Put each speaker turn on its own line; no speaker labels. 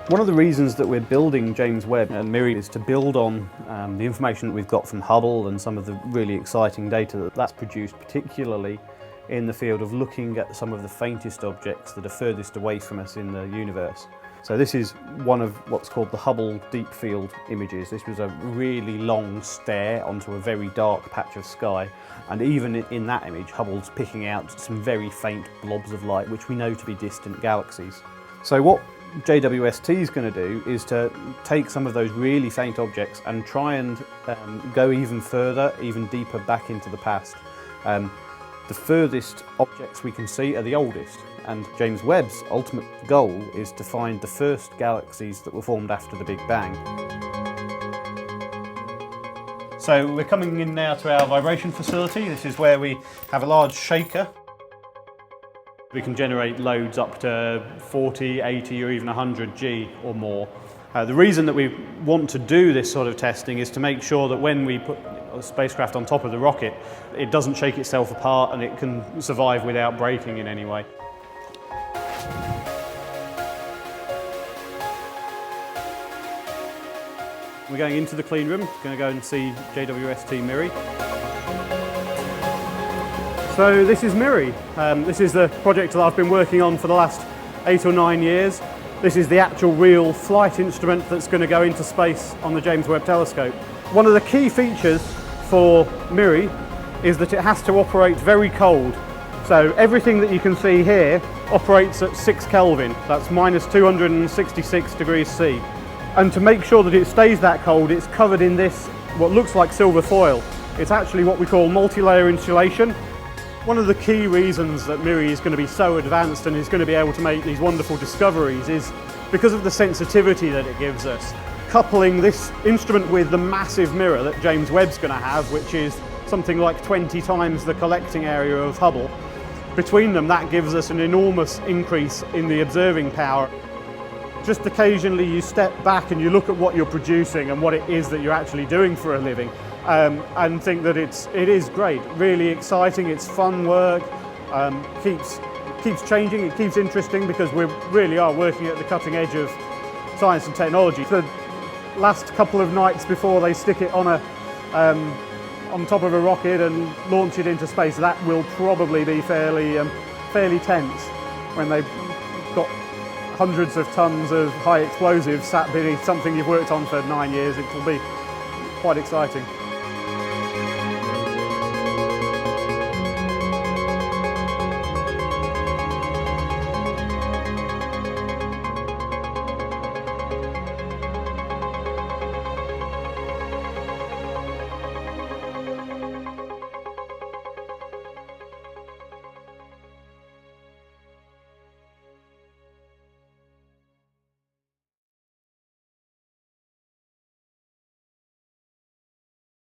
One of the reasons that we're building James Webb and MIRI is to build on the information that we've got from Hubble and some of the really exciting data that's produced, particularly in the field of looking at some of the faintest objects that are furthest away from us in the universe. So this is one of what's called the Hubble Deep Field images. This was a really long stare onto a very dark patch of sky, and even in that image Hubble's picking out some very faint blobs of light which we know to be distant galaxies. So what JWST is going to do is to take some of those really faint objects and try and go even further, even deeper back into the past. The furthest objects we can see are the oldest, and James Webb's ultimate goal is to find the first galaxies that were formed after the Big Bang. So we're coming in now to our vibration facility. This is where we have a large shaker. We can generate loads up to 40, 80 or even 100 G or more. The reason that we want to do this sort of testing is to make sure that when we put a spacecraft on top of the rocket, it doesn't shake itself apart and it can survive without breaking in any way. We're going into the clean room, going to go and see JWST MIRI. So this is MIRI. This is the project that I've been working on for the last 8 or 9 years. This is the actual real flight instrument that's going to go into space on the James Webb Telescope. One of the key features for MIRI is that it has to operate very cold. So everything that you can see here operates at 6 Kelvin, that's minus 266 degrees C. And to make sure that it stays that cold, it's covered in this, what looks like silver foil. It's actually what we call multi-layer insulation. One of the key reasons that MIRI is going to be so advanced and is going to be able to make these wonderful discoveries is because of the sensitivity that it gives us. Coupling this instrument with the massive mirror that James Webb's going to have, which is something like 20 times the collecting area of Hubble, between them that gives us an enormous increase in the observing power. Just occasionally you step back and you look at what you're producing and what it is that you're actually doing for a living. And think that it is great, really exciting, it's fun work, keeps changing, it keeps interesting because we really are working at the cutting edge of science and technology. The last couple of nights before they stick it on top of a rocket and launch it into space, that will probably be fairly tense when they've got hundreds of tons of high explosives sat beneath something you've worked on for 9 years. It will be quite exciting.